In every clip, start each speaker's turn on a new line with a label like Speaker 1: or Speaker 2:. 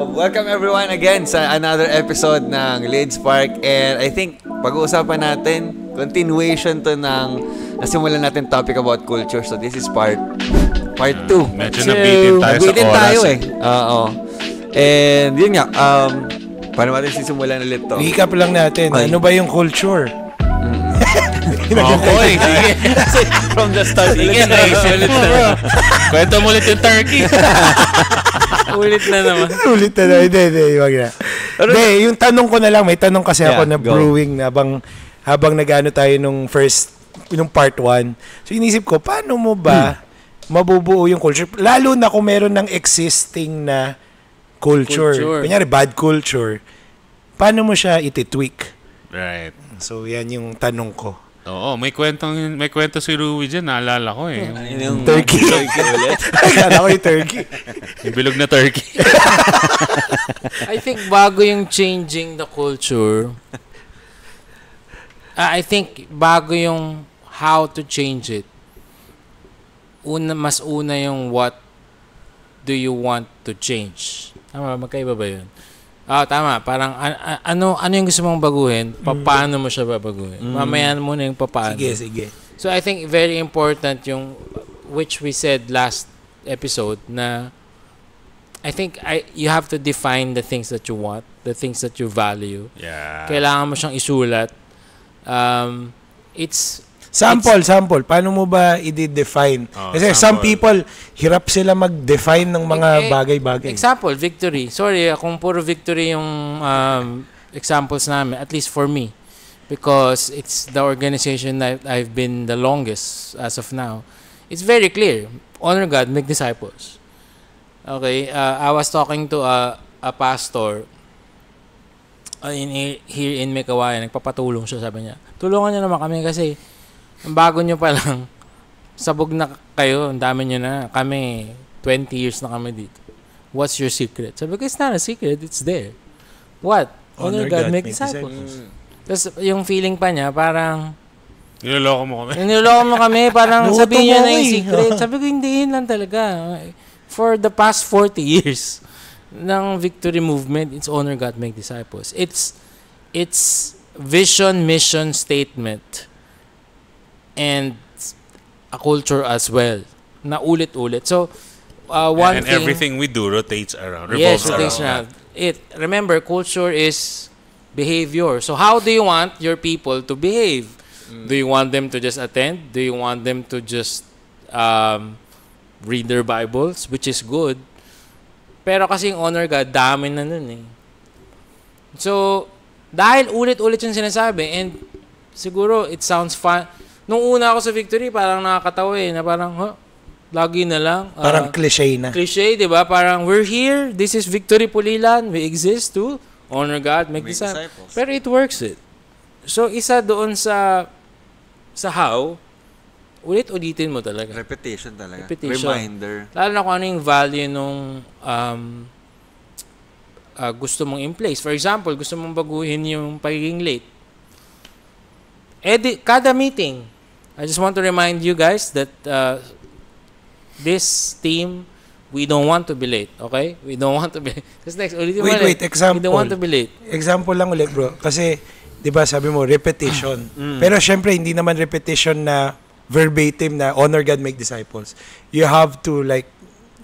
Speaker 1: Welcome everyone again sa another episode ng Leeds Park, and I think pag-uusapan natin continuation to ng nasimulan natin topic about culture. So this is part 2.
Speaker 2: Medyo nabitin tayo sa oras.
Speaker 1: Oo. And yun nga, paano natin sisimulan ulit to?
Speaker 3: Recap lang natin. Ay. Ano ba yung culture?
Speaker 2: Okay, sige.
Speaker 1: From the start.
Speaker 2: Sige, ulit na. Kwento mo ulit yung turkey.
Speaker 1: Ulit na naman.
Speaker 3: Hindi, wag na. Hindi, yung tanong ko na lang, may tanong kasi ako na brewing na habang nag-ano tayo nung part 1. So inisip ko, paano mo ba mabubuo yung culture? Lalo na kung meron ng existing na culture. Kunyari, bad culture. Paano mo siya iti-tweak?
Speaker 2: Right.
Speaker 3: So yan yung tanong ko.
Speaker 2: Oo, may kwento si Rui dyan, naalala ko eh.
Speaker 1: Yung
Speaker 3: turkey ulit. Akala ko yung turkey.
Speaker 2: Yung bilog na turkey.
Speaker 4: I think bago yung changing the culture, I think bago yung how to change it, mas una yung what do you want to change. Tama, magkaiba ba yun? Tama. Parang ano yung gusto mong baguhin, paano mo siya babaguhin. Mamaya mo na yung papaano.
Speaker 3: Sige.
Speaker 4: So I think very important yung which we said last episode na I think you have to define the things that you want, the things that you value.
Speaker 2: Yeah.
Speaker 4: Kailangan mo siyang isulat.
Speaker 3: Sample. Paano mo ba i-define? Kasi
Speaker 2: sample.
Speaker 3: Some people, hirap sila mag-define ng mga bagay-bagay.
Speaker 4: Example, victory. Sorry, kung puro victory yung examples namin, at least for me. Because it's the organization that I've been the longest as of now. It's very clear. Honor God, make disciples. Okay, I was talking to a pastor here in Mekawayan. Nagpapatulong siya, sabi niya. Tulungan niyo naman kami kasi ang bago nyo pa lang, sabog na kayo, ang dami nyo na. Kami, 20 years na kami dito. What's your secret? Sabi ko, it's not a secret, it's there. What? Honor God, make disciples. Tapos yung feeling pa niya, parang
Speaker 2: Niloloko mo kami?
Speaker 4: Parang sabihin niya na yung secret. Sabi ko, hindi yun lang talaga. For the past 40 years ng victory movement, it's honor God, make disciples. It's vision, mission, statement. And a culture as well na ulit-ulit. So one thing,
Speaker 2: everything we do rotates around.
Speaker 4: Yes, rotates around. Remember, culture is behavior. So how do you want your people to behave? Do you want them to just attend? Do you want them to just read their Bibles, which is good? Pero kasi yung honor God, dami na nun eh. So dahil ulit-ulit yung sinasabi, and siguro it sounds fun. Nung una ako sa victory, parang nakakatawa eh, na parang, lagi na lang.
Speaker 3: Parang cliche na.
Speaker 4: Cliche, di ba? Parang, we're here, this is Victory Pulilan, we exist to honor God, make disciples. Pero it works it. So, isa doon sa how, ulit-ulitin mo talaga.
Speaker 1: Repetition talaga.
Speaker 4: Reminder. Lalo na kung ano yung value nung gusto mong in-place. For example, gusto mong baguhin yung pagiging late. Kada meeting, I just want to remind you guys that this team, we don't want to be late, okay? We don't want to be late.
Speaker 3: Wait, example.
Speaker 4: We don't want to be late.
Speaker 3: Example lang ulit, bro. Kasi, di ba, sabi mo, repetition. Pero syempre, hindi naman repetition na verbatim na honor God, make disciples. You have to like,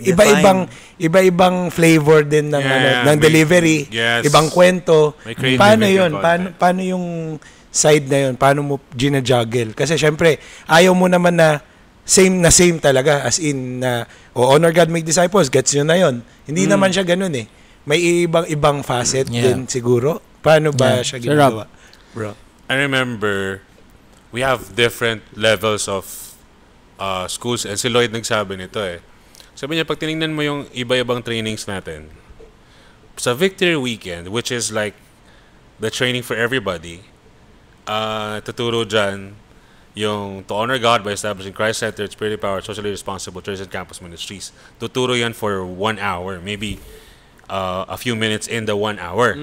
Speaker 3: iba-ibang flavor din ng delivery, ibang kwento. Paano yun? Paano yung side na yun, paano mo gina-juggle? Kasi syempre, ayaw mo naman na same talaga, as in na honor God, make disciples, gets nyo na yun. Hindi naman siya ganun eh. May ibang facet din siguro. Paano ba siya ginagawa? Bro.
Speaker 2: I remember, we have different levels of schools, and si Lloyd nagsabi nito eh. Sabi niya, pag tinignan mo yung iba-ibang trainings natin, sa Victory Weekend, which is like the training for everybody, tuturo dyan yung to honor God by establishing Christ-centered, spirit-empowered, socially responsible church and campus ministries. Tuturo yan for 1 hour, maybe a few minutes in the 1 hour.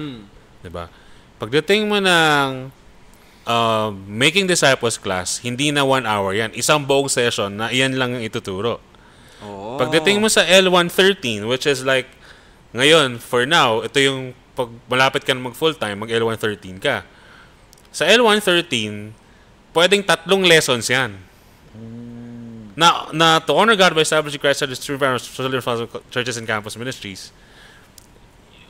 Speaker 2: Diba? Pagdating mo ng making disciples class, hindi na 1 hour yan. Isang buong session na iyan lang ang ituturo. Pagdating mo sa L113, which is like Ngayon, for now, ito yung pag malapit ka na mag full-time, mag L113 ka. Sa L113, pwedeng 3 lessons yan. Na to honor God by establishing Christ as true socially responsible churches and campus ministries,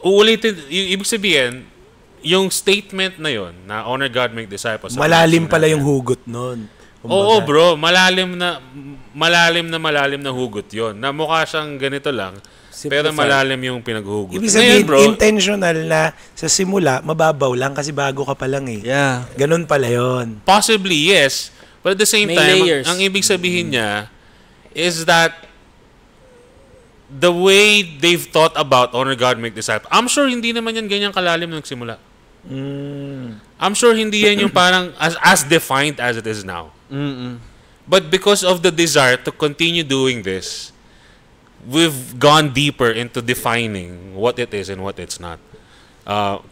Speaker 2: uulitin, ibig sabihin, yung statement na yon na honor God, make disciples.
Speaker 3: Malalim pala yung hugot nun.
Speaker 2: Oo, bro. Malalim na hugot yon. Na mukha siyang ganito lang, pero malalim yung pinaghugot.
Speaker 3: Ibig sabihin, bro, intentional na sa simula, mababaw lang kasi bago ka pa lang eh.
Speaker 1: Yeah.
Speaker 3: Ganun pala yon.
Speaker 2: Possibly, yes. But at the same time, ang ibig sabihin niya is that the way they've thought about honor God, make disciples, I'm sure hindi naman yan ganyang kalalim nung simula. I'm sure hindi yan yung parang as defined as it is now. But because of the desire to continue doing this, we've gone deeper into defining what it is and what it's not.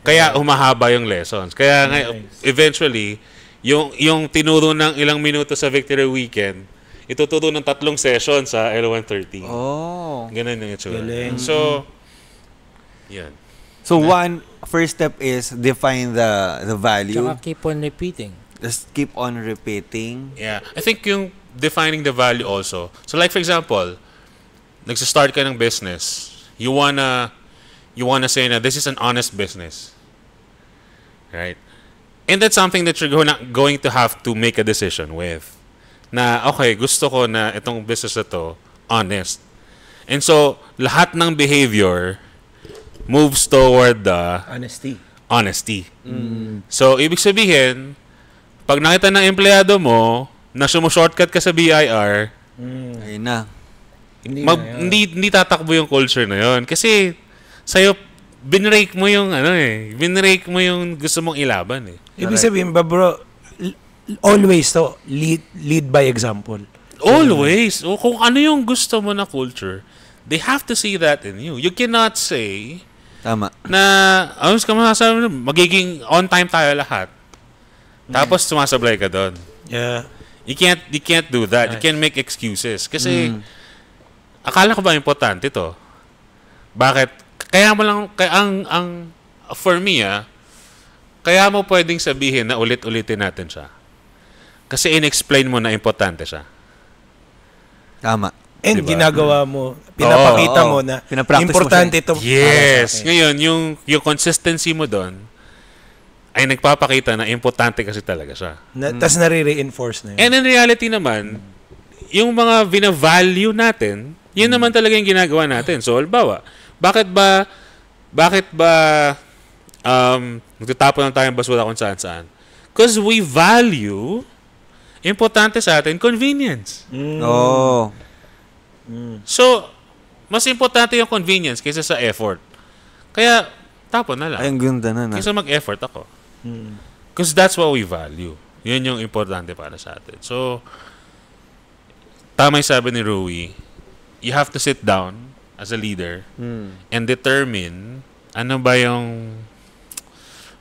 Speaker 2: Kaya humahaba yung lessons. Kaya eventually, yung tinuro ng ilang minuto sa Victory Weekend, ituturo ng 3 sessions sa L130.
Speaker 1: Oh.
Speaker 2: Ganun yung itsura. So, yan.
Speaker 1: So, first step is define the value.
Speaker 4: Tsaka keep on repeating.
Speaker 1: Just keep on repeating.
Speaker 2: Yeah. I think yung defining the value also. So, like for example, nagsistart ka ng business. You wanna say na this is an honest business. Right? And that's something that you're going to have to make a decision with. Na, okay, gusto ko na itong business na to, honest. And so, lahat ng behavior moves toward the honesty. So, ibig sabihin, pag nakita ng empleyado mo na sumushortcut ka sa BIR,
Speaker 1: ayun na.
Speaker 2: Hindi tatakbo yung culture na yon. Kasi, sa'yo, binrake mo yung gusto mong ilaban eh.
Speaker 3: Ibig sabihin ba, bro, always to, lead by example.
Speaker 2: Always. O kung ano yung gusto mo na culture, they have to see that in you. You cannot say
Speaker 1: tama
Speaker 2: na, magiging on time tayo lahat. Tapos sumasablay ka doon.
Speaker 3: Yeah.
Speaker 2: You can't do that. You can't make excuses. Kasi, akala ko ba importante to? Bakit? Kaya mo lang, for me, kaya mo pwedeng sabihin na ulit-ulitin natin siya. Kasi in-explain mo na importante siya.
Speaker 1: Tama.
Speaker 3: And diba? Ginagawa mo, pinapakita mo na importante ito.
Speaker 2: Yes. Ngayon, yung consistency mo doon ay nagpapakita na importante kasi talaga siya.
Speaker 3: Tapos nare-reinforce na yun.
Speaker 2: And in reality naman, yung mga vina-value natin, yun naman talaga yung ginagawa natin. So, halimbawa, bakit ba nagtatapon lang tayong basura kung saan-saan? Because we value, importante sa atin, convenience. So, mas importante yung convenience kaysa sa effort. Kaya, tapon na lang.
Speaker 1: Ay, ang ganda na.
Speaker 2: Kaysa mag-effort ako. Because that's what we value. Yun yung importante para sa atin. So, tama yung sabi ni Rui, you have to sit down as a leader and determine ano ba yung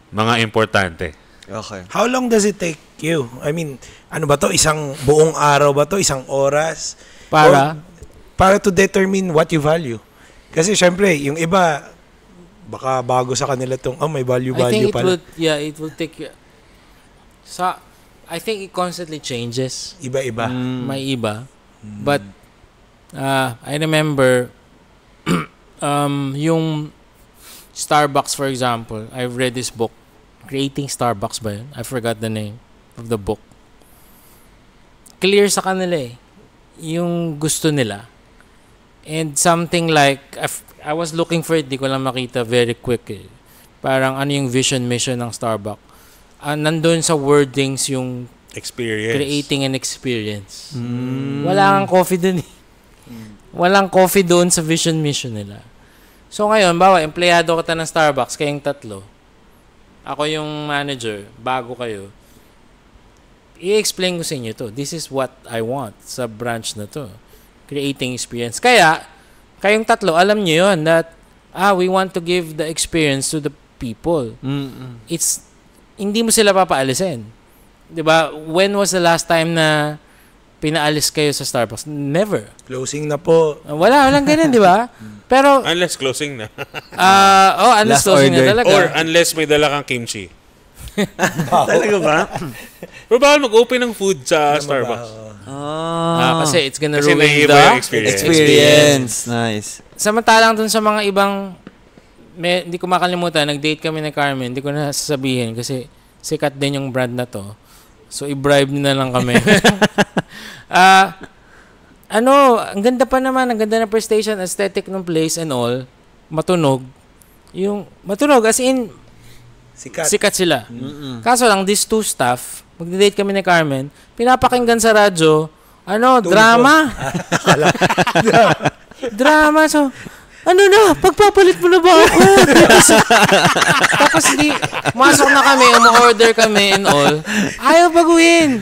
Speaker 2: mga importante.
Speaker 1: Okay.
Speaker 3: How long does it take you? I mean, ano ba to? Isang buong araw ba to? Isang oras? Para to determine what you value. Kasi syempre, yung iba, baka bago sa kanila tong, may value pala.
Speaker 4: It will take you. I think it constantly changes.
Speaker 3: Iba-iba.
Speaker 4: May iba. But, I remember, yung Starbucks, for example, I've read this book, Creating Starbucks ba yun? I forgot the name of the book. Clear sa kanila yung gusto nila. And something like, I was looking for it, di ko lang makita very quick Parang ano yung vision, mission ng Starbucks. Nandun sa wordings yung
Speaker 2: experience.
Speaker 4: Creating an experience. Wala kang coffee dun Walang coffee doon sa vision mission nila. So ngayon, empleyado kita ng Starbucks, kayong 3. Ako yung manager, bago kayo. I-explain ko sa inyo to. This is what I want sa branch na to. Creating experience. Kaya, kayong 3, alam nyo yun that, we want to give the experience to the people. Hindi mo sila papaalisin. Diba? When was the last time na pinaalis kayo sa Starbucks. Never.
Speaker 3: Closing na po.
Speaker 4: Walang ganun, di ba? Pero,
Speaker 2: unless closing na.
Speaker 4: unless
Speaker 1: Last
Speaker 4: closing
Speaker 1: order.
Speaker 4: na talaga.
Speaker 2: Or unless may dala kang kimchi.
Speaker 1: Talaga ba?
Speaker 2: Pero bawal mag-open ng food sa Starbucks.
Speaker 4: Kasi it's gonna
Speaker 2: Kasi
Speaker 4: ruin
Speaker 2: naiiba yung
Speaker 4: the
Speaker 1: Experience. Nice.
Speaker 4: Samantalang dun sa mga ibang, hindi ko makalimutan, nag-date kami ni Carmen, hindi ko na sasabihin kasi sikat din yung brand na to. So, i-bribe na lang kami. Ang ganda pa naman, ang ganda ng prestation, aesthetic ng place and all, matunog. Matunog, as in, sikat sila. Kaso lang, these two staff, mag-date kami ni Carmen, pinapakinggan sa radyo, drama. Drama. So, pagpapalit mo na ba ako? Tapos masok na kami, umu-order kami and all. Ayaw baguhin.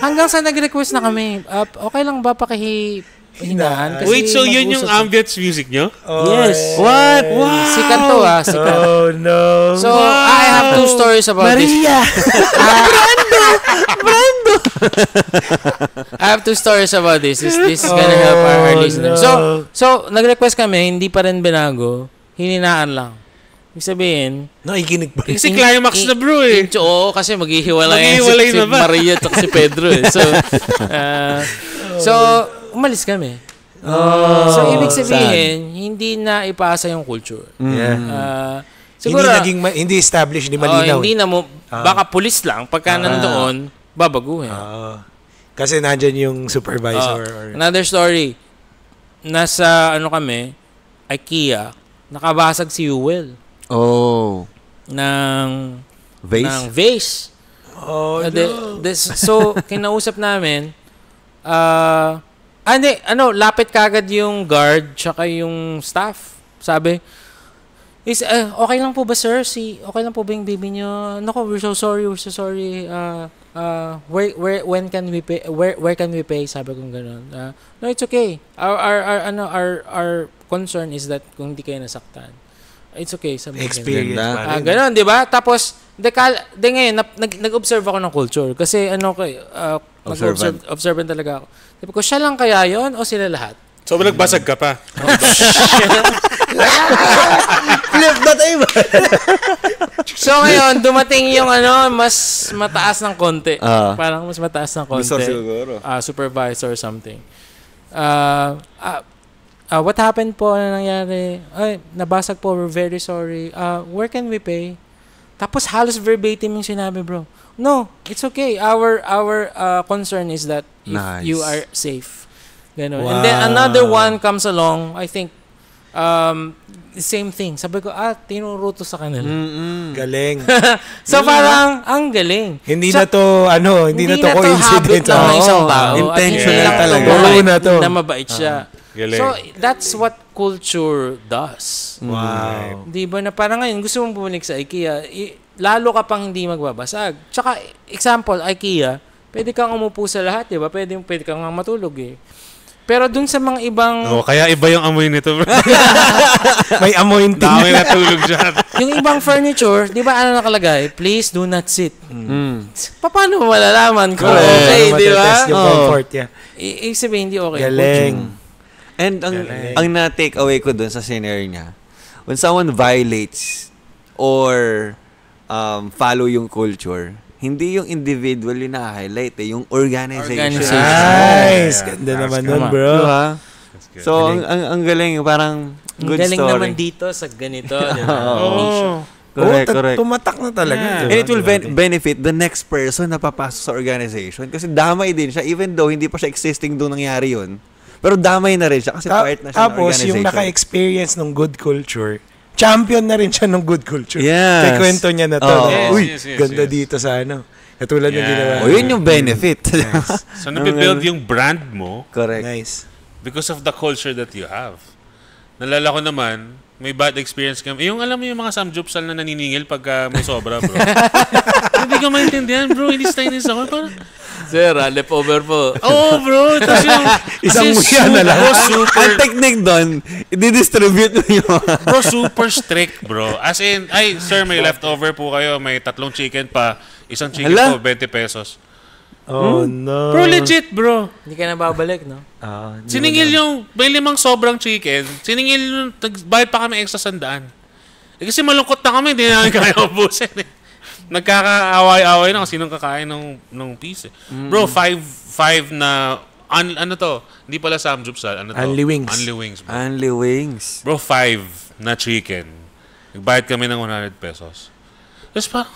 Speaker 4: Hanggang sa nag-request na kami, okay lang ba pakihinaan?
Speaker 2: Wait, so yun yung ambience music nyo?
Speaker 4: Yes.
Speaker 1: What? Wow.
Speaker 4: Sikat to sikat.
Speaker 3: Oh, no.
Speaker 4: So, I have two stories about
Speaker 3: Maria.
Speaker 4: Brando. I have two stories about this. This is gonna help our listeners. So, nag-request kami, hindi pa rin binago. Hininaan lang. Ibig sabihin,
Speaker 3: Nakikinig ba?
Speaker 2: Kasi climax na bro eh.
Speaker 4: Oo, kasi maghihiwalay si
Speaker 2: na ba?
Speaker 4: Maria at si Pedro eh. So, umalis kami. So, ibig sabihin, hindi na ipasa yung culture. Siguro,
Speaker 3: hindi established, hindi malinaw.
Speaker 4: Hindi na mo, baka pulis lang, pagka nandoon, babaguhin.
Speaker 3: Kasi nandyan yung supervisor.
Speaker 4: Another story, nasa, kami, IKEA, nakabasag si Yuel. Ng vase. So, kinausap namin, lapit kagad yung guard tsaka yung staff. Sabi, okay lang po ba sir? Okay lang po ba yung baby nyo? Nako, we're so sorry. When can we pay? Where can we pay? Sabi kong gano'n. No, it's okay. Our concern is that kung hindi kayo nasaktan. It's okay.
Speaker 3: Experience pa rin.
Speaker 4: Gano'n, di ba? Tapos, ngayon, nag-observe ako ng culture. Kasi observant talaga ako. Sabi ko, siya lang kaya yon o sila lahat?
Speaker 2: So, nagbasag ka pa?
Speaker 1: Flip na tayo ba?
Speaker 4: So, ngayon, dumating yung mas mataas ng konti. Parang mas mataas ng konti. Supervisor or something. What happened po? Ano nangyari? Ay, nabasag po. We're very sorry. Where can we pay? Tapos halos verbatim yung sinabi, bro. No, it's okay. Our concern is that if you are safe. Ganun. Wow. And then another one comes along, I think, same thing. Sabi ko, tinuro to sa kanila.
Speaker 3: Galing.
Speaker 4: So parang, ang galing.
Speaker 3: Hindi na to coincidence.
Speaker 1: Intentional talaga.
Speaker 4: Na mabait siya.
Speaker 2: Galing.
Speaker 4: So, that's what culture does.
Speaker 3: Wow.
Speaker 4: Di ba na parang ngayon, gusto mong bumalik sa IKEA, lalo ka pang hindi magbabasag. Tsaka, example, IKEA, pwede kang umupo sa lahat, di ba? Pwede kang matulog eh. Pero dun sa mga ibang...
Speaker 2: kaya iba yung amoy nito, bro.
Speaker 3: May amoy din.
Speaker 2: Dami natulog dyan.
Speaker 4: Yung ibang furniture, di ba nakalagay? Please do not sit. Paano mo malalaman kung okay, di ba?
Speaker 3: Yung comfort, yeah.
Speaker 4: Ibig sabihin, hindi okay.
Speaker 3: Galing.
Speaker 1: And ang na-take away ko dun sa scenario niya, when someone violates or follow yung culture, hindi yung individual yung na-highlight yung organization.
Speaker 3: Nice. Ganda naman nun, bro.
Speaker 1: Diba? So, ang galing, parang good
Speaker 4: galing
Speaker 1: story.
Speaker 4: naman dito sa ganito.
Speaker 1: Correct.
Speaker 3: Tumatak na talaga.
Speaker 1: And it will benefit the next person na papasok sa organization kasi damay din siya even though hindi pa siya existing doon nangyari yun. Pero damay na rin siya kasi part na siya ng organization.
Speaker 3: Tapos, yung naka-experience ng good culture, champion na rin siya ng good culture.
Speaker 1: Yes.
Speaker 3: Kaya kwento niya na to.
Speaker 2: Yes.
Speaker 3: Ganda dito sa katulad ng ginawa.
Speaker 1: Yun yung benefit.
Speaker 3: Nice.
Speaker 2: So, nabibuild yung brand mo.
Speaker 1: Correct.
Speaker 3: Nice.
Speaker 2: Because of the culture that you have. Nalala ko naman, may bad experience kami. Yung alam mo yung mga samjupsal na naniningil pagka may sobra, bro. Hindi ko maintindihan, bro. Hindi Chinese ako. Parang,
Speaker 4: sir, leftover po.
Speaker 2: Bro. Tapos yung...
Speaker 3: Isang muya na lang.
Speaker 1: Ang technique doon, i-distribute mo yung...
Speaker 2: Bro, super strict, bro. As in, sir, may leftover po kayo. May 3 chicken pa. Isang chicken po, 20 pesos.
Speaker 3: Oh, no.
Speaker 2: Bro, legit, bro.
Speaker 4: Hindi ka na babalik, no?
Speaker 2: Siningil yung, may 5 sobrang chicken. Siningil yung, bayad pa kami extra 100. Kasi malungkot na kami, hindi namin kaya ubusin eh. Nagkakaaway-away na kung sinong kakain ng piece eh. Bro, 5 na, ano to? Hindi pala samjupsal, ano to?
Speaker 3: Only wings.
Speaker 2: Only wings, bro.
Speaker 1: Only wings.
Speaker 2: Bro, 5 na chicken. Nagbayad kami ng 100 pesos. Tapos parang,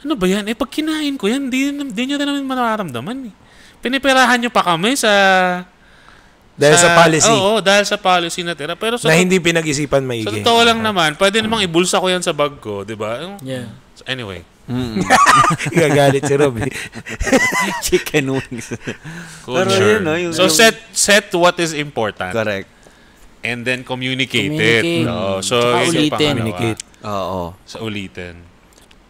Speaker 2: ano ba yan? Pag kinain ko yan, di nyo din namin mararamdaman eh. Piniperahan nyo pa kami sa
Speaker 3: sa policy.
Speaker 2: Oo, dahil sa policy na tira. Pero
Speaker 3: na hindi pinag-isipan maigi.
Speaker 2: Sa totoo lang naman, pwede namang ibulsa ko yan sa bag ko, di ba?
Speaker 4: Yeah.
Speaker 2: So, anyway.
Speaker 3: Gagalit si Rob.
Speaker 1: Chicken wings.
Speaker 2: Culture.
Speaker 1: Pero yun, no?
Speaker 2: So, set what is important.
Speaker 1: Correct.
Speaker 2: And then communicate it. No? So,
Speaker 4: ulitin.
Speaker 2: Communicate.
Speaker 1: Oo.
Speaker 2: Sa ulitin.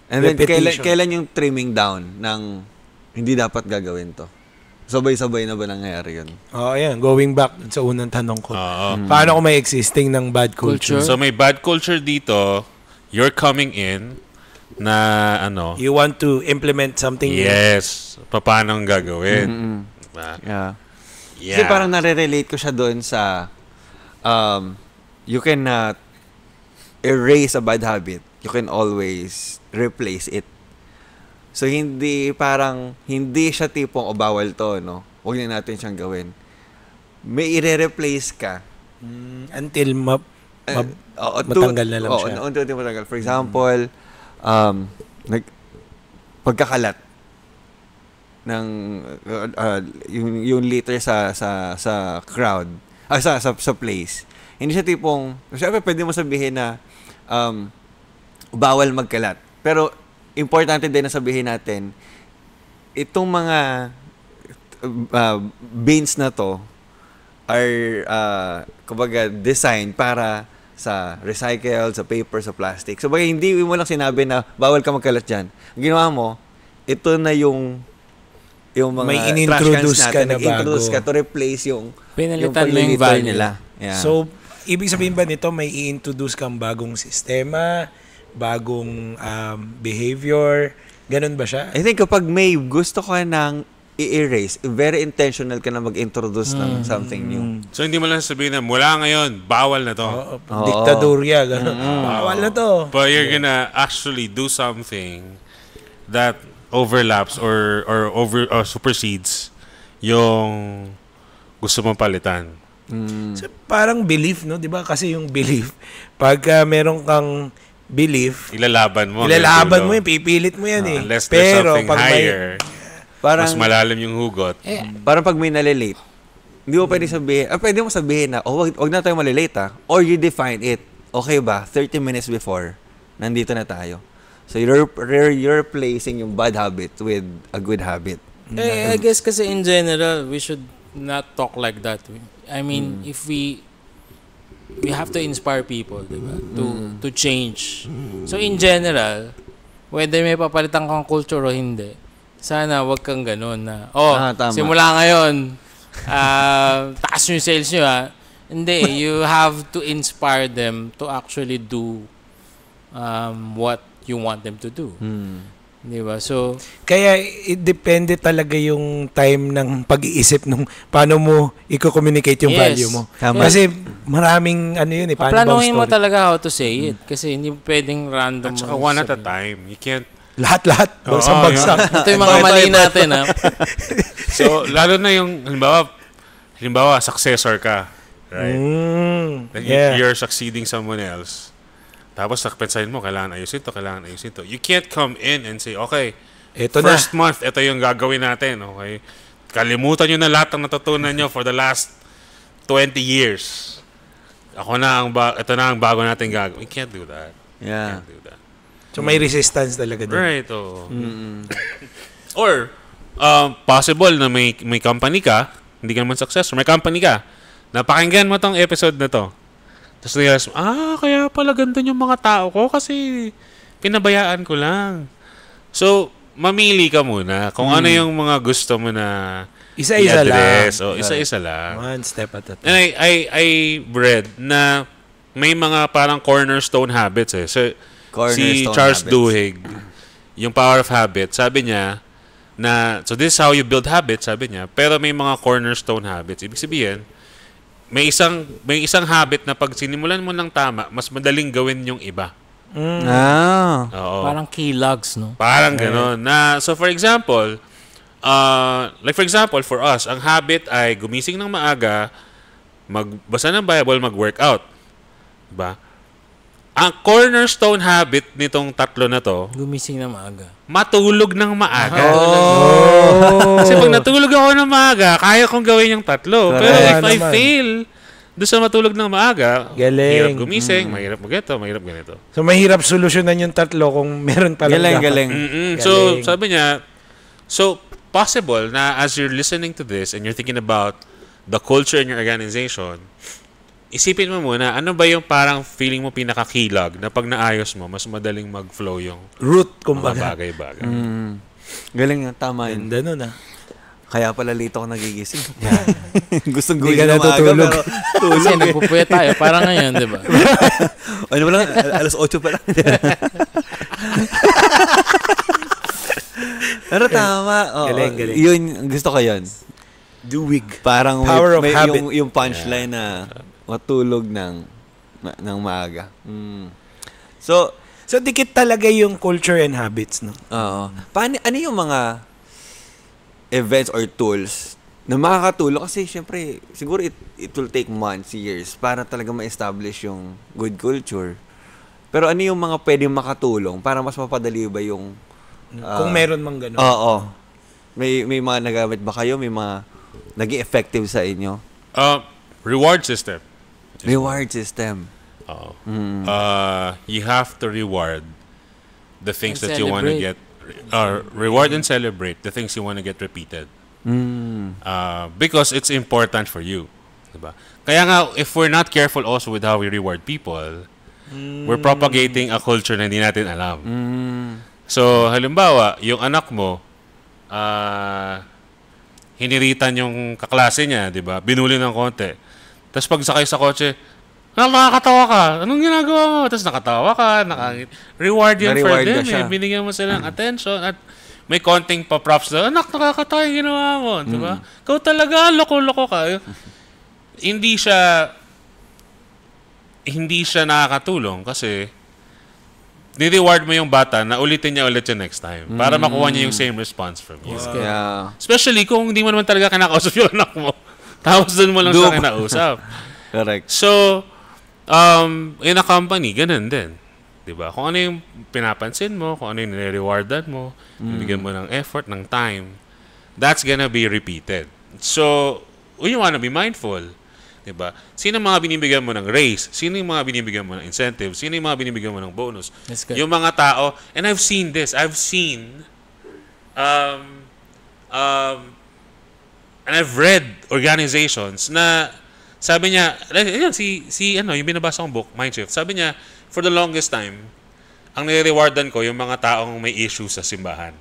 Speaker 1: And then, kailan yung trimming down ng hindi dapat gagawin to? Sabay-sabay na ba nangyayari yun?
Speaker 3: Yan. Going back sa unang tanong ko. Paano kung may existing ng bad culture?
Speaker 2: So, may bad culture dito. You're coming in na
Speaker 3: you want to implement something
Speaker 2: yes. Paano ang gagawin? Diba?
Speaker 1: Yeah. Kasi parang nare-relate ko siya doon sa you cannot erase a bad habit. You can always replace it. So, hindi siya tipong, bawal to, no? Huwag na natin siyang gawin. May i-replace ka.
Speaker 3: Until matanggal na lang siya.
Speaker 1: Until matanggal. For example, pagkakalat ng yung litter sa crowd, sa place. Hindi siya tipong, syempre pwede mo sabihin na bawal magkalat. Pero, importante din na sabihin natin, itong mga bins na to are, kumbaga, designed para sa recycle, sa paper, sa plastic. So, hindi mo lang sinabi na bawal ka magkalat dyan. Ang ginawa mo, ito na yung mga
Speaker 3: may in-introduce
Speaker 1: trash cans natin.
Speaker 3: ka na
Speaker 1: Nag-introduce
Speaker 3: bago.
Speaker 1: ka to replace yung
Speaker 4: pinalitan mo yung value
Speaker 1: nila. Yeah.
Speaker 3: So, ibig sabihin ba nito may i-introduce kang bagong sistema, bagong behavior, ganun ba siya?
Speaker 1: I think kapag may gusto ka nang i-erase, very intentional ka na mag-introduce ng something new.
Speaker 2: So, hindi mo lang sabihin na mula ngayon, bawal na to.
Speaker 3: Diktadurya, ganun. Bawal na to.
Speaker 2: But you're gonna actually do something that overlaps or supersedes yung gusto mong palitan.
Speaker 3: So, parang belief, no? Di ba? Kasi yung belief, pagka meron kang belief,
Speaker 2: ilalaban mo
Speaker 3: yung pipilit mo yan
Speaker 2: unless there's
Speaker 3: pero
Speaker 2: something
Speaker 3: pag
Speaker 2: higher,
Speaker 1: parang,
Speaker 2: mas malalim yung hugot.
Speaker 1: Parang pag may nalilate, hindi mo pwede sabihin, pwede mo sabihin na, wag na tayo malilate or you define it. Okay ba? 30 minutes before, nandito na tayo. So, you're replacing yung bad habit with a good habit.
Speaker 4: I guess kasi in general, we should not talk like that. I mean, if we have to inspire people, diba? To change. So in general, whether may papalitan kang culture o hindi, sana wag kang ganun na, simula ngayon, taas yung sales nyo Hindi, you have to inspire them to actually do what you want them to do. Diba? So,
Speaker 3: kaya depende talaga yung time ng pag-iisip nung paano mo i-communicate yung value mo.
Speaker 1: Tama.
Speaker 3: Kasi maraming yun
Speaker 4: paplanuhin mo talaga how to say it. Kasi hindi pwedeng random.
Speaker 2: At saka one at a time. You can't
Speaker 3: lahat. Bagsak.
Speaker 4: Ito yung mga mali natin.
Speaker 2: So, lalo na yung halimbawa, successor ka. Right? You're succeeding someone else. Tapos nakpensahin mo, kailangan ayusin to. You can't come in and say, okay, first month, ito yung gagawin natin. Okay? Kalimutan nyo na lahat ng natutunan nyo for the last 20 years. Ito na ang bago natin gagawin. You can't do that.
Speaker 1: Yeah.
Speaker 2: You can't do that.
Speaker 3: So may resistance talaga din.
Speaker 2: Right. Or, possible na may company ka, hindi ka naman successful, may company ka, napakinggan mo tong episode na to. Tapos realize mo, kaya pala ganito yung mga tao ko kasi pinabayaan ko lang. So, mamili ka muna kung ano yung mga gusto mo na
Speaker 3: isa-isa lang.
Speaker 2: O, isa-isa lang.
Speaker 3: One step at a time.
Speaker 2: And I read na may mga parang cornerstone habits si Charles Duhigg, yung Power of Habit, sabi niya, So this is how you build habits, sabi niya. Pero may mga cornerstone habits. Ibig sabihin, may isang habit na pag sinimulan mo ng tama, mas madaling gawin yung iba. Oo.
Speaker 4: Parang keylogs, no?
Speaker 2: Parang gano'n. So for example, for us, ang habit ay gumising ng maaga, magbasa ng Bible, mag-workout. Diba? Ang cornerstone habit nitong tatlo na to,
Speaker 4: gumising ng maaga.
Speaker 2: Matulog ng maaga. Kasi pag natulog ako ng maaga, kaya kong gawin yung tatlo. Pero if I fail doon sa matulog ng maaga, hirap gumising, mahirap ganito.
Speaker 3: So, mahirap solusyonan yung tatlo kung meron palang
Speaker 1: galing.
Speaker 2: So, sabi niya, possible na as you're listening to this and you're thinking about the culture in your organization, isipin mo muna, ano ba yung parang feeling mo pinaka-kilog na pag naayos mo, mas madaling mag-flow yung
Speaker 3: root,
Speaker 2: kumbaga. Bagay-bagay.
Speaker 1: Galing yun, tama yun.
Speaker 3: Ganda nun
Speaker 1: Kaya pala late ako nagigising. Gustong
Speaker 3: Hindi
Speaker 1: gawin
Speaker 3: ka natutulog.
Speaker 4: Kasi nagpupuyat tayo, parang ngayon, di ba?
Speaker 1: Ano ba lang, alas 8 pa lang. Pero tama.
Speaker 3: Galing.
Speaker 1: Yun, gusto ko yun.
Speaker 3: Duwig.
Speaker 1: Parang
Speaker 3: Power of habit.
Speaker 1: Yung punchline na matulog ng maaga. So
Speaker 3: dikit talaga yung culture and habits, no?
Speaker 1: Oo. Ano yung mga events or tools na makakatulong? Kasi syempre, siguro it will take months, years para talaga ma-establish yung good culture. Pero ano yung mga pwedeng makatulong para mas mapadali ba yung
Speaker 3: kung meron mang ganun.
Speaker 1: Oo. May mga nagamit ba kayo? May mga naging effective sa inyo?
Speaker 2: Reward system.
Speaker 1: Reward system.
Speaker 2: You have to reward the things that you want to get. Reward and celebrate the things you want to get repeated. Because it's important for you. Diba? Kaya nga, if we're not careful also with how we reward people, we're propagating a culture na hindi natin alam. So, halimbawa, yung anak mo, hiniritan yung kaklase niya, di ba? Binuli ng konti. Tapos pag sakay sa kotse, nakakatawa ka. Anong ginagawa mo? Tapos nakatawa ka. Reward yun for them. Binigyan mo sila ng attention at may konting pa-props na, anak, nakakatawa yung ginawa mo. Di ba? Ikaw talaga, loko-loko ka. Hindi siya nakakatulong kasi ni-reward mo yung bata na ulitin niya ulit yung next time para makuha niya yung same response from you.
Speaker 1: Yeah.
Speaker 2: Especially kung hindi mo naman talaga kinakausap yung anak mo. Tapos doon mo lang siya kinausap.
Speaker 1: Correct.
Speaker 2: So, in a company, ganun din. Diba? Kung ano yung pinapansin mo, kung ano yung nire-rewardan mo, bigyan mo ng effort, ng time, that's gonna be repeated. So, you wanna be mindful. Diba? Sino mga binibigyan mo ng raise? Sino yung mga binibigyan mo ng incentive? Sino yung mga binibigyan mo ng bonus? Yung mga tao, and I've seen this, and I've read organizations na sabi niya, yung binabasa kong book, Mindshift, sabi niya, for the longest time, ang nire-rewardan ko yung mga taong may issues sa simbahan.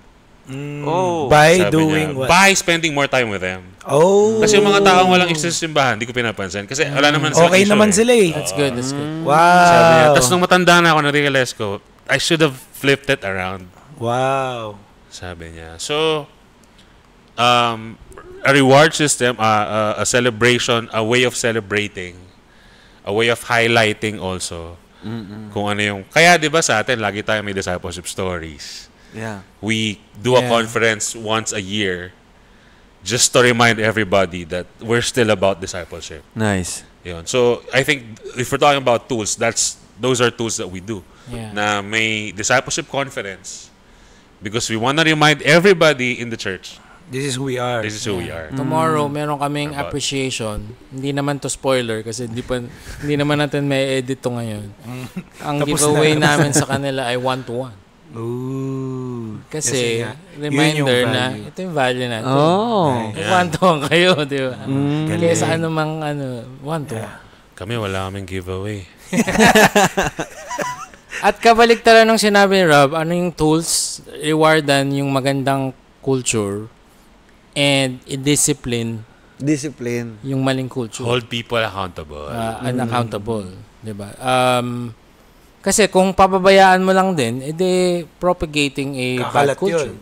Speaker 3: By doing what?
Speaker 2: By spending more time with them. Kasi yung mga taong walang issues sa simbahan, hindi ko pinapansin. Kasi wala naman sila
Speaker 3: okay naman sila eh.
Speaker 4: That's good.
Speaker 3: Wow.
Speaker 2: Sabi niya, tapos nung matanda na ako, na-realize ko, I should have flipped it around.
Speaker 3: Wow.
Speaker 2: Sabi niya. So, a reward system, a celebration, a way of celebrating, a way of highlighting also. Kung ano yung... Kaya di ba sa atin, lagi tayo may discipleship stories.
Speaker 1: Yeah.
Speaker 2: We do a conference once a year just to remind everybody that we're still about discipleship.
Speaker 1: Nice.
Speaker 2: Yun. So, I think if we're talking about tools, those are tools that we do.
Speaker 4: Yeah.
Speaker 2: Na may discipleship conference because we want to remind everybody in the church.
Speaker 3: This is who we are.
Speaker 2: This is who we are.
Speaker 4: Tomorrow, meron kaming appreciation. Hindi naman to spoiler kasi hindi naman natin may edit to ngayon. Ang giveaway namin sa kanila ay 1-to-1.
Speaker 3: Ooh.
Speaker 4: Kasi reminder na ito yung value natin.
Speaker 1: Yeah.
Speaker 4: 1-to-1 kayo, di ba? Kesa anumang 1-to-1.
Speaker 2: Kami wala kaming giveaway.
Speaker 4: At kabaliktaran ng sinabi ni Rob, ano yung tools, rewardan yung magandang culture and i-discipline yung maling culture.
Speaker 2: Hold people accountable.
Speaker 4: Unaccountable. Diba? Kasi kung papabayaan mo lang din, edi propagating a bad culture.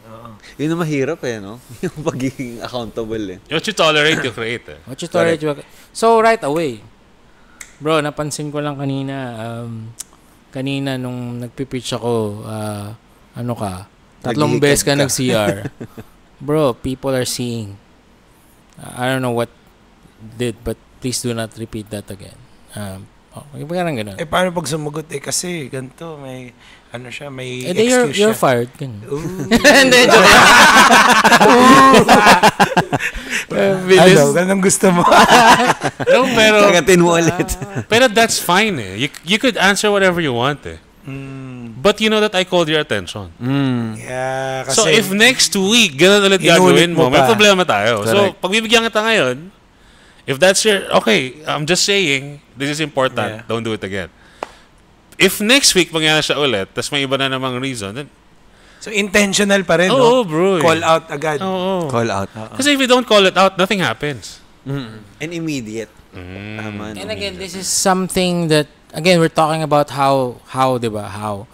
Speaker 1: Yun ang mahirap no? Yung pagiging accountable
Speaker 2: What you tolerate, you create
Speaker 4: What you tolerate, you create. So, right away, bro, napansin ko lang kanina nung nagpipreach ako, 3 beses ka nag-CR. Bro, people are seeing. I don't know what did, but please do not repeat that again. Parang ganun.
Speaker 3: Paano pag sumagot? Kasi ganito, may may excuse
Speaker 4: you're fired.
Speaker 3: Hindi, joke. Ganun gusto mo.
Speaker 2: No, pero
Speaker 1: kagatin mo ulit.
Speaker 2: Pero that's fine You could answer whatever you want But you know that I called your attention.
Speaker 3: Yeah, kasi
Speaker 2: so if next week ganun ulit gagawin mo, may problema tayo. Correct. So pagbibigyan kita ngayon, if that's okay, I'm just saying, this is important. Don't do it again. If next week mangyari siya ulit, tas may iba na namang reason, then
Speaker 3: so intentional pa rin, no?
Speaker 2: Bro.
Speaker 3: Call out agad.
Speaker 1: Call out.
Speaker 2: Kasi if you don't call it out, nothing happens.
Speaker 1: And immediate.
Speaker 4: And again, this is something that, again, we're talking about how, diba? How.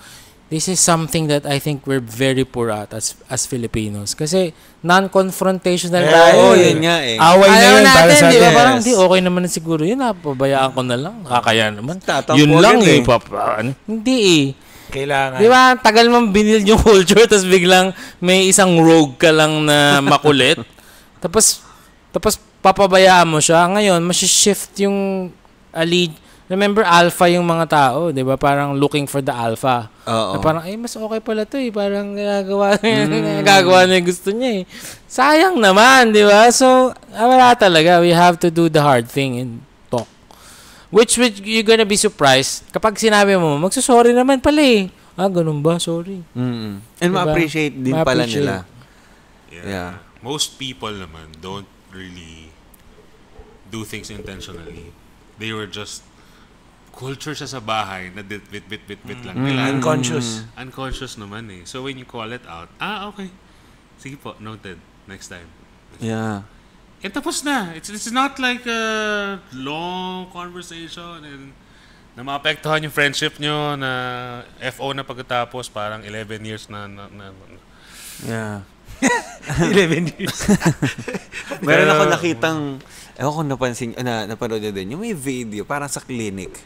Speaker 4: This is something that I think we're very poor at as Filipinos. Kasi non-confrontational tayo.
Speaker 1: Yun nga
Speaker 3: Away na yun para sa
Speaker 4: atin. Parang okay naman na siguro yun. Pabayaan ko na lang. Kakaya naman. Yun lang Hindi
Speaker 3: Kailangan.
Speaker 4: Di ba? Tagal mong binil yung culture tapos biglang may isang rogue ka lang na makulit. tapos papabayaan mo siya. Ngayon, masishift yung lead. Remember, alpha yung mga tao, di ba? Parang looking for the alpha. Na parang, mas okay pala to Parang gagawa niya yung gusto niya Sayang naman, di ba? So, wala talaga. We have to do the hard thing and talk. Which you're gonna be surprised. Kapag sinabi mo, magsusorry naman pala ganun ba? Sorry.
Speaker 1: And diba? Ma-appreciate din pala nila.
Speaker 2: Yeah. Most people naman don't really do things intentionally. They were just culture siya sa bahay na bit lang nila. Unconscious naman So when you call it out, okay. Sige po, noted. Next time.
Speaker 1: Yeah.
Speaker 2: Tapos na. It's not like a long conversation and na maapektuhan yung friendship nyo na FO na pagkatapos parang 11 years na.
Speaker 1: Yeah.
Speaker 3: 11 years.
Speaker 1: Meron ako nakitang, kung napansin, napanood nyo din, yung may video, parang sa clinic.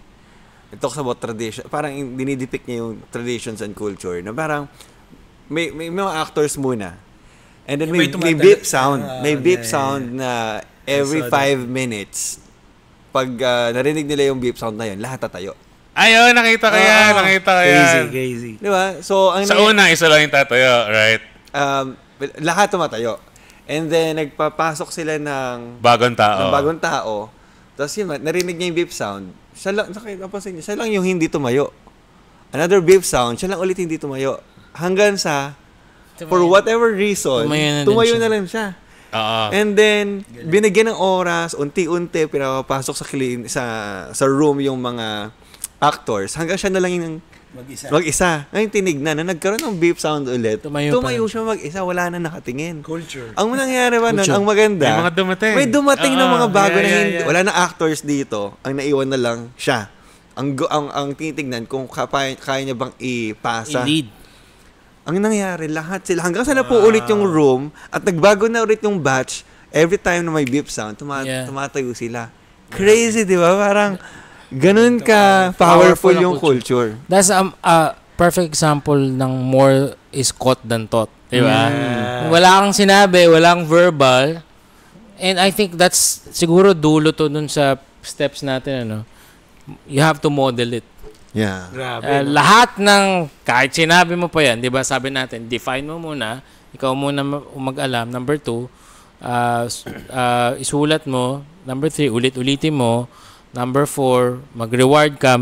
Speaker 1: It talks about tradition. Parang dinidepict niya yung traditions and culture na parang may mga actors muna. And then may beep sound. May beep sound na every 5 minutes. Pag narinig nila yung beep sound na yun, lahat tatayo.
Speaker 2: Ayun, nakita ko yan.
Speaker 3: Crazy.
Speaker 1: Di ba? So,
Speaker 2: sa una, isa lang yung tatayo, right?
Speaker 1: Lahat tumatayo. And then, nagpapasok sila ng
Speaker 2: bagong
Speaker 1: tao. Tapos yun, narinig niya yung beep sound. Siya lang yung hindi tumayo. Another beep sound, siya lang ulit hindi tumayo. Hanggang sa, for whatever reason, tumayo na lang siya. And then, binigyan ng oras, unti-unti, pinapapasok sa room yung mga actors. Hanggang siya na lang yung mag-isa. Ngayon tinignan na nagkaroon ng beep sound ulit. Tumayo siya mag-isa, wala na nakatingin.
Speaker 3: Culture.
Speaker 1: Ang nangyari ba nun, ang maganda,
Speaker 2: may mga dumating.
Speaker 1: May dumating ng mga bago na hindi. Wala na actors dito. Ang naiwan na lang siya. Ang titignan kung kaya niya bang ipasa.
Speaker 4: I-lead.
Speaker 1: Ang nangyari, lahat sila. Hanggang sa po ulit yung room at nagbago na ulit yung batch, every time na may beep sound, tumatayo sila. Crazy, di ba? Parang ganun ka powerful yung culture.
Speaker 4: That's a perfect example ng more is caught than taught. Diba? Wala kang sinabi, walang verbal. And I think that's siguro dulo to dun sa steps natin. You have to model it.
Speaker 1: Yeah.
Speaker 4: Lahat ng, kahit sinabi mo pa yan, diba? Sabi natin, define mo muna. Ikaw muna mag-alam. Number 2, isulat mo. Number 3, ulit-ulitin mo. Number 4, mag-reward ka,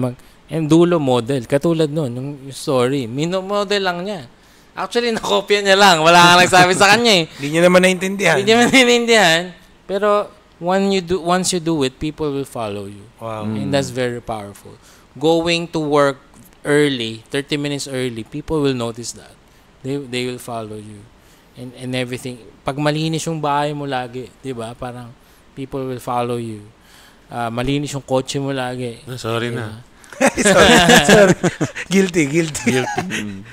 Speaker 4: and dulo model. Katulad nun, yung story. Mino-model lang niya. Actually, nakopya niya lang. Wala kang nagsabi sa kanya
Speaker 3: Hindi niya naman naintindihan.
Speaker 4: Pero, once you do it, people will follow you.
Speaker 3: Wow.
Speaker 4: And that's very powerful. Going to work early, 30 minutes early, people will notice that. They will follow you. And everything. Pag malinis yung bahay mo lagi, di ba? Parang, people will follow you. Malinis yung kotse mo lagi.
Speaker 2: Sorry na.
Speaker 3: Sorry. Guilty.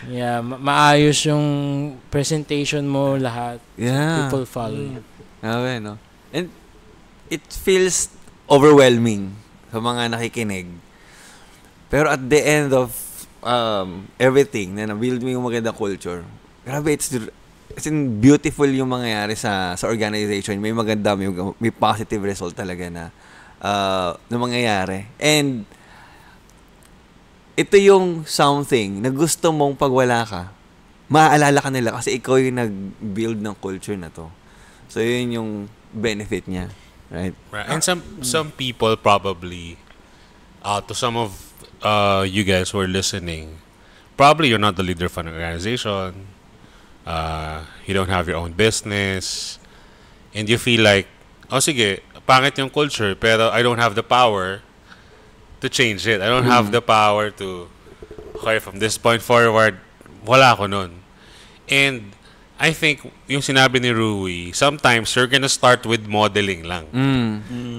Speaker 4: Yeah, maayos yung presentation mo lahat.
Speaker 1: Yeah.
Speaker 4: People follow.
Speaker 1: Okay, no? And it feels overwhelming sa mga nakikinig. Pero at the end of everything na na-build mo yung magandang culture, grabe, it's beautiful yung mangyayari sa organization. May maganda, may positive result talaga na mangyayari. And ito yung something na gusto mong pag wala ka, maaalala ka nila kasi ikaw yung nag-build ng culture na to. So, yun yung benefit niya. Right?
Speaker 2: And some people probably, to some of you guys who are listening, probably you're not the leader of an organization. You don't have your own business. And you feel like, sige, pangit yung culture, pero I don't have the power to change it. I don't have the power to, okay, from this point forward, wala ako nun. And I think yung sinabi ni Rui, sometimes you're gonna start with modeling lang.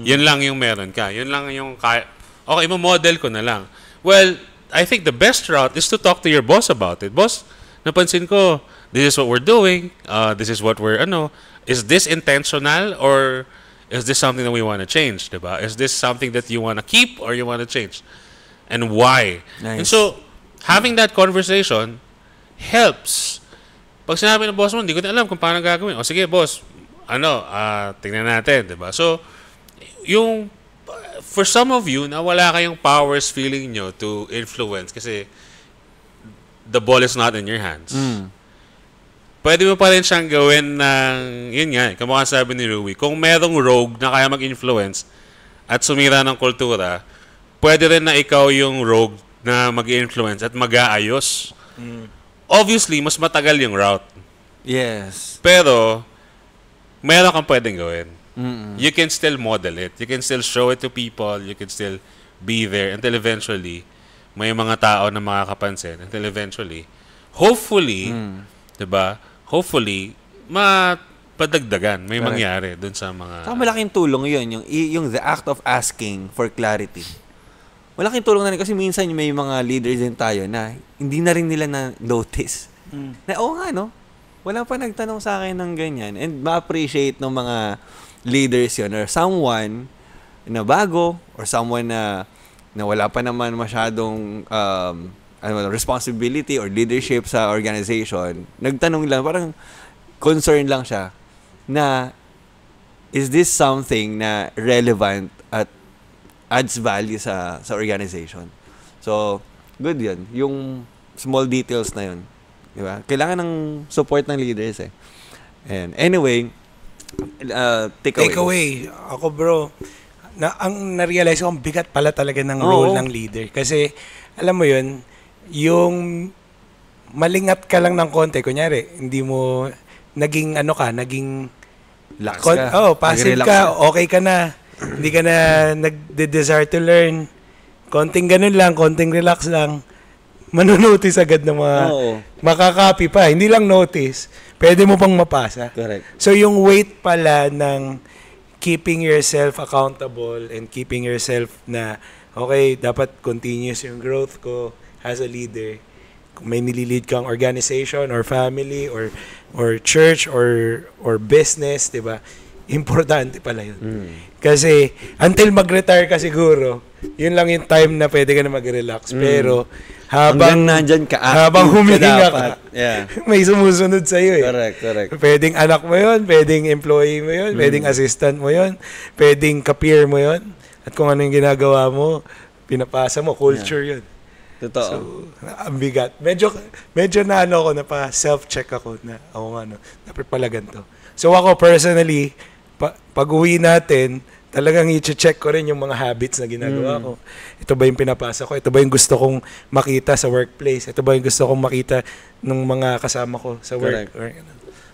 Speaker 2: Yun lang yung meron ka. Yun lang yung okay, mo-model ko na lang. Well, I think the best route is to talk to your boss about it. Boss, napansin ko, this is what we're doing. This is what we're, is this intentional or is this something that we want to change, diba? Is this something that you want to keep or you want to change? And why?
Speaker 1: Nice.
Speaker 2: And so, having that conversation helps. Pag sinabi ng boss mo, hindi ko na alam kung paano gagawin. O sige, boss, tingnan natin, diba? So, for some of you, na wala kayong powers feeling nyo to influence kasi the ball is not in your hands. Pwede mo pa rin siyang gawin ng, yun nga, kamukha sabi ni Rui, kung merong rogue na kaya mag-influence at sumira ng kultura, pwede rin na ikaw yung rogue na mag-influence at mag-aayos. Obviously, mas matagal yung route.
Speaker 1: Yes.
Speaker 2: Pero, meron kang pwedeng gawin. You can still model it. You can still show it to people. You can still be there until eventually, may mga tao na makakapansin. Until eventually, hopefully, diba? Hopefully, mapadagdagan. May mangyari dun sa mga...
Speaker 1: Saka malaking tulong yun. Yung the act of asking for clarity. Malaking tulong na rin kasi minsan may mga leaders din tayo na hindi na rin nila na-notice. Na, nga, no? Wala pa nagtanong sa akin ng ganyan. And ma-appreciate ng mga leaders yun or someone na bago or someone na wala pa naman masyadong responsibility or leadership sa organization. Nagtanong lang, parang concerned lang siya na is this something na relevant at adds value sa organization. So, good yun. Yung small details na yun. Diba? Kailangan ng support ng leaders eh. And anyway, takeaway.
Speaker 3: Ako bro, ang na-realize ko, ang bigat pala talaga ng role ng leader. Kasi, alam mo yun, yung malingat ka lang ng konti, kunyari, hindi mo naging
Speaker 1: lax ka.
Speaker 3: passive ka, okay ka na. Hindi ka na nag-desire to learn. Konting ganun lang, konting relax lang. Manunotice agad ng mga makakopy pa. Hindi lang notice. Pwede mo pang mapasa.
Speaker 1: Correct.
Speaker 3: So, yung weight pala ng keeping yourself accountable and keeping yourself na, okay, dapat continuous yung growth ko as a leader. Kung may nililid kang organization or family or church or business, diba? Importante pala yun. Kasi, until mag-retire ka siguro, yun lang yung time na pwede ka na mag-relax. Pero, habang humihinga ka, may sumusunod sa'yo eh.
Speaker 1: Correct.
Speaker 3: Pwedeng anak mo yun, pwedeng employee mo yun, pwedeng assistant mo yun, pwedeng ka-peer mo yun. At kung ano yung ginagawa mo, pinapasa mo, culture yun.
Speaker 1: Totoo.
Speaker 3: So, ang bigat. Medyo na ako, self-check ako na, dapat pala ganito. So, ako personally, pag uwi natin, talagang i-check ko rin yung mga habits na ginagawa ko. Ito ba yung pinapasa ko? Ito ba yung gusto kong makita sa workplace? Ito ba yung gusto kong makita ng mga kasama ko sa work?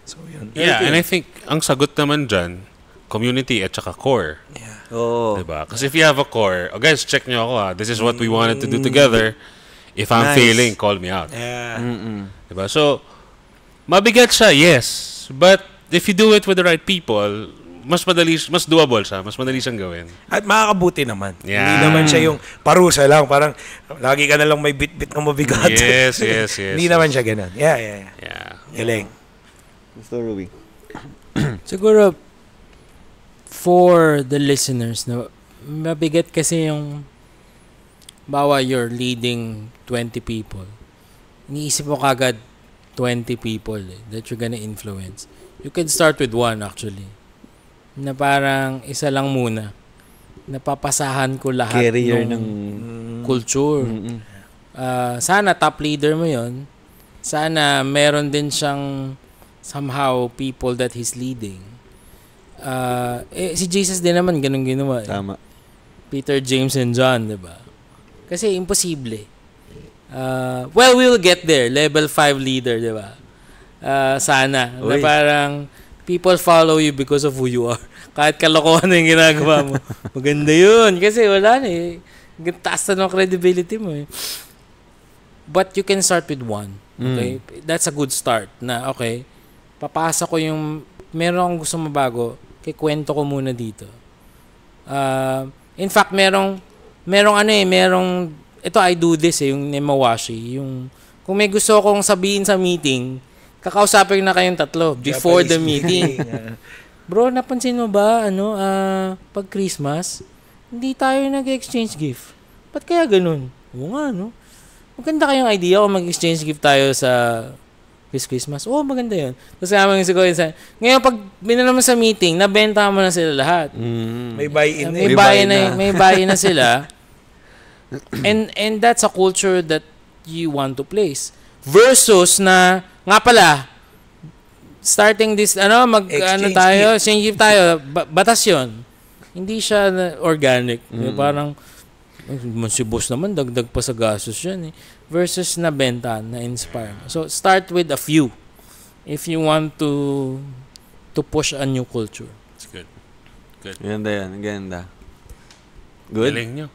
Speaker 3: So, yun.
Speaker 2: Yeah, and I think, ang sagot naman dyan, community at saka core.
Speaker 3: Yeah.
Speaker 2: Diba? Kasi if you have a core, guys, check nyo ako this is what we wanted to do together. If I'm failing, call me out.
Speaker 3: Yeah.
Speaker 2: Diba? So, mabigat siya, yes. But, if you do it with the right people, mas doable siya. Mas madali siyang gawin.
Speaker 3: At makakabuti naman.
Speaker 2: Yeah.
Speaker 3: Hindi naman siya yung parusa lang. Parang, lagi ka na lang may bit-bit ng mabigat.
Speaker 2: Yes.
Speaker 3: Hindi naman siya ganun. Yeah. Galing.
Speaker 1: Mr. Ruby.
Speaker 4: Siguro, for the listeners, no, mabigat kasi yung bawa you're leading 20 people. Iniisip mo kagad 20 people that you're gonna influence. You can start with one actually. Na parang isa lang muna. Napapasahan ko lahat
Speaker 1: Carrier ng
Speaker 4: culture. Sana top leader mo yon. Sana meron din siyang somehow people that he's leading. Si Jesus din naman ganun ginawa.
Speaker 1: Tama.
Speaker 4: Peter, James, and John, diba? Kasi imposible. Well, we'll get there. Level 5 leader, diba? Sana. Na parang people follow you because of who you are. Kahit kalokohan na yung ginagawa mo. Maganda yun. Kasi wala na eh. Taas na ng credibility mo eh. But you can start with one. Okay? That's a good start. Na okay, papasa ko yung meron akong gusto mabago, kikwento ko muna dito. In fact, merong ito I do this yung Nemawashi, yung kung may gusto kong sabihin sa meeting, kakausapin na kayong tatlo before the meeting. Bro, napansin mo ba pag Christmas, hindi tayo nag-exchange gift. Ba't kaya ganun? Oo nga, no? Maganda kayong idea kung mag-exchange gift tayo sa Christmas. Oo, maganda yun. Tapos kaya siguro ngayon, pag binala mo sa meeting, nabenta mo na sila lahat.
Speaker 3: May buy-in
Speaker 4: May buy-in na sila. And that's a culture that you want to place. Versus na, nga pala, starting this, exchange gift tayo, batas yun. Hindi siya organic. Parang, si boss naman, dagdag pa sa gastos yan eh. Versus na benta, na inspire. So, start with a few if you want to push a new culture.
Speaker 2: It's good.
Speaker 1: Ganda yan. Ganda. Good?
Speaker 2: Galing nyo.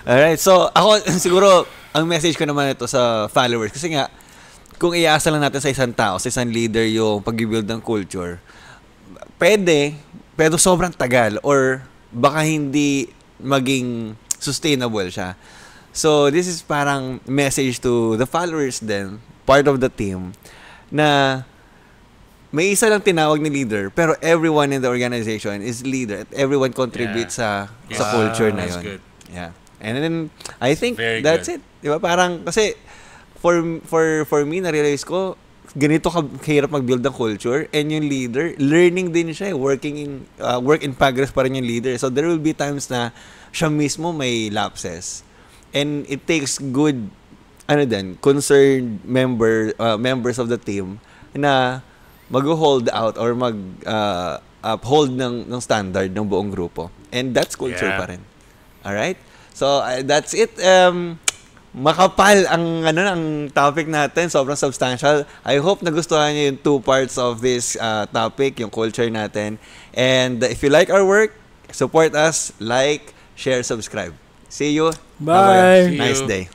Speaker 1: Alright. So, ako, siguro, ang message ko naman ito sa followers. Kasi nga, kung iasa lang natin sa isang tao, sa isang leader yung pag-build ng culture, pwede, pero sobrang tagal or baka hindi maging sustainable siya. So, this is parang message to the followers then, part of the team, na may isa lang tinawag ni leader, pero everyone in the organization is leader at everyone contributes sa culture na yun.
Speaker 2: Good.
Speaker 1: Yeah. And then, I think
Speaker 2: Very
Speaker 1: that's
Speaker 2: good.
Speaker 1: it. Diba? Parang, kasi, for me, na-realize ko, ganito kahirap mag-build ng culture, and yung leader, learning din siya, work in progress pa rin yung leader. So, there will be times na siya mismo may lapses. And it takes good, concerned members of the team na mag-hold out or uphold ng standard ng buong grupo. And that's culture pa rin. Alright? So, that's it. Makapal ang topic natin. Sobrang substantial. I hope nagustuhan niyo yung 2 parts of this topic, yung culture natin. And if you like our work, support us, like, share, subscribe. See you.
Speaker 4: Bye.
Speaker 1: Have a nice day.